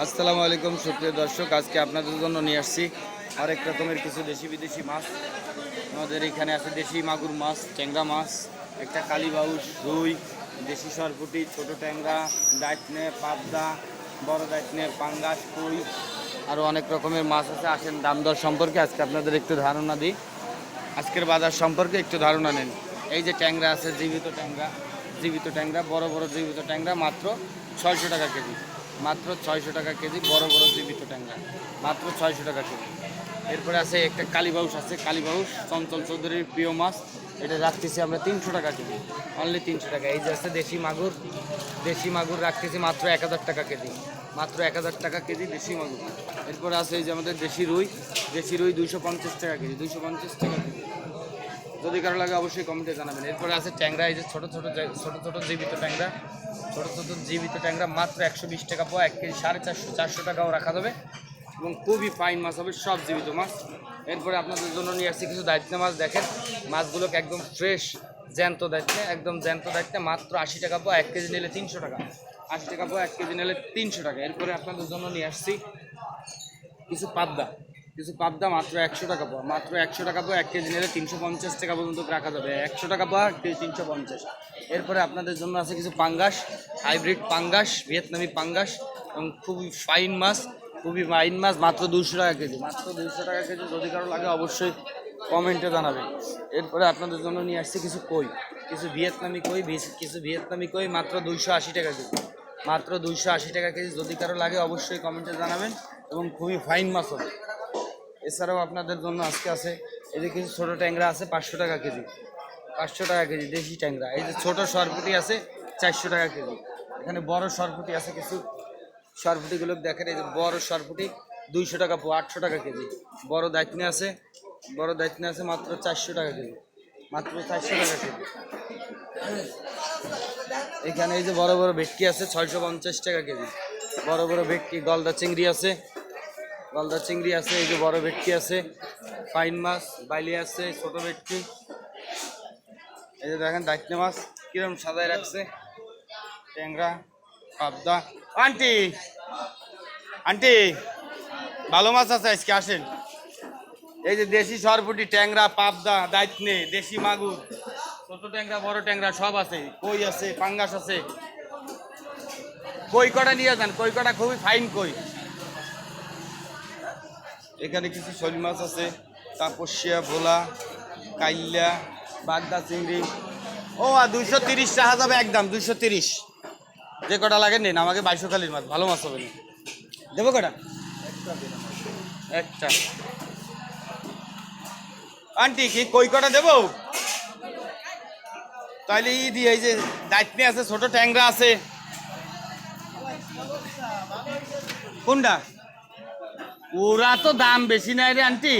আসসালামু আলাইকুম সুপ্রিয় দর্শক, আজকে আপনাদের জন্য নিয়ে আসছি আরেক রকমের কিছু দেশি বিদেশি মাছ। আমাদের এখানে আছে দেশি মাগুর মাছ, ট্যাংরা মাছ, একটা কালীবাউস, রুই, দেশি সরপুটি, ছোট ট্যাংরা, দাইতনে, পাবদা, বড় দাইতনে, পাঙ্গাস, কই, আরও অনেক রকমের মাছ আছে। আসেন দাম দর সম্পর্কে আজকে আপনাদের একটু ধারণা দিই, আজকের বাজার সম্পর্কে একটু ধারণা নেন। এই যে ট্যাংরা আছে, জীবিত ট্যাংরা, বড় বড় জীবিত ট্যাংরা মাত্র 600 টাকা কেজি, মাত্র 600 টাকা কেজি। বড় বড় জীবিত ট্যাংরা মাত্র 600 টাকা কেজি। এরপরে আছে একটা কালীবাউস আছে, কালীবাউস চঞ্চল চৌধুরীর প্রিয় মাছ, এটা রাখতেছি আমরা 300 টাকা কেজি, অনলি 300 টাকা। এই যে আছে দেশি মাগুর রাখতেছি মাত্র 1000 টাকা কেজি, মাত্র 1000 টাকা কেজি দেশি মাগুর। এরপরে আছে এই যে আমাদের দেশি রুই 250 টাকা কেজি, 250 টাকা কেজি। যদি কারো লাগে অবশ্যই কমেন্টে জানাবেন। এরপরে আছে ট্যাংরা, এই যে ছোট ছোট জীবিত ট্যাংরা মাত্র 120 টাকা পাওয়া, 1 কেজি 450 টাকাও রাখা যাবে এবং খুবই ফাইন মাছ হবে, সব জীবিত মাছ। এরপরে আপনাদের জন্য নিয়ে আসছি কিছু দায়িত্ব মাছ। দেখেন মাছগুলোকে একদম ফ্রেশ জ্যান্ত দায়িত্বে মাত্র 80 টাকা পাওয়া, 1 কেজি নিলে 300 টাকা, 80 টাকা পাওয়া, 1 কেজি নিলে 300 টাকা। এরপরে আপনাদের জন্য নিয়ে আসছি কিছু পাবদা মাত্র 100 টাকা পাওয়া, মাত্র 100 টাকা পাওয়া, 1 কেজি নিলে 350 টাকা পর্যন্ত রাখা যাবে, 100 টাকা পাওয়া, 1 কেজি 350। এরপরে আপনাদের জন্য আছে কিছু পাঙ্গাস, হাইব্রিড পাঙ্গাস, ভিয়েতনামি পাঙ্গাস এবং খুবই ফাইন মাছ, মাত্র 200 টাকা কেজি, মাত্র 200 টাকা কেজি। যদি কারো লাগে অবশ্যই কমেন্টে জানাবেন। এরপরে আপনাদের জন্য নিয়ে আসছি কিছু ভিয়েতনামি কই মাত্র 280 টাকা কেজি, মাত্র 280 টাকা কেজি। যদি কারো লাগে অবশ্যই কমেন্টে জানাবেন এবং খুবই ফাইন মাছ হবে। এছাড়াও আপনাদের জন্য আজকে আছে এই যে কিছু ছোটো ট্যাংরা আছে 500 টাকা কেজি, 500 টাকা কেজি দেশি ট্যাংরা। এই যে ছোটো সরপুটি আছে 400 টাকা কেজি। এখানে বড় সরপুটি আছে, কিছু সরপুটিগুলো দেখেন, এই যে বড় সরপুটি 200 টাকা পো, 800 টাকা কেজি। বড় দাইতনে আছে মাত্র 400 টাকা কেজি, মাত্র 400 টাকা কেজি। এখানে এই যে বড় বড় ভেটকি আছে 650 টাকা কেজি, বড় বড় ভেটকি। গলদা চিংড়ি আছে, এই যে বড় ভেটকি আছে, ফাইন মাছ, বাইলি আছে, ছোট ভেটকি। এই যে দেখেন দাইতনে মাছ কিরকম সাজায় রাখছে, ট্যাংরা, পাবদা। আন্টি ভালো মাছ আছে আজকে, আসেন। এই যে দেশি সরপুটি, ট্যাংরা, পাবদা, দাইতনে, দেশি মাগুর, ছোট ট্যাংরা, বড় ট্যাংরা সব আছে, কই আছে, পাঙ্গাস আছে। কই কটা নিয়ে যান, কই কটা খুবই ফাইন কই। এখানে কিছু শোল মাছ আছে, তাপসিয়া, ভোলা, কাইল্লা, বাগদা চিংড়ি। ও 230 টাকা যাবে একদম, 230। যে কটা লাগে নেন, আমাকে 22খালির মাছ, ভালো মাছ হবে না। দেবো কটা? একটা। আন্টি কি কই কটা দেবো? তাহলে এই যে দাইতনে আছে, ছোট ট্যাংরা আছে। কোনটা? ওরা তো দাম বেশি নাই রে আন্টি,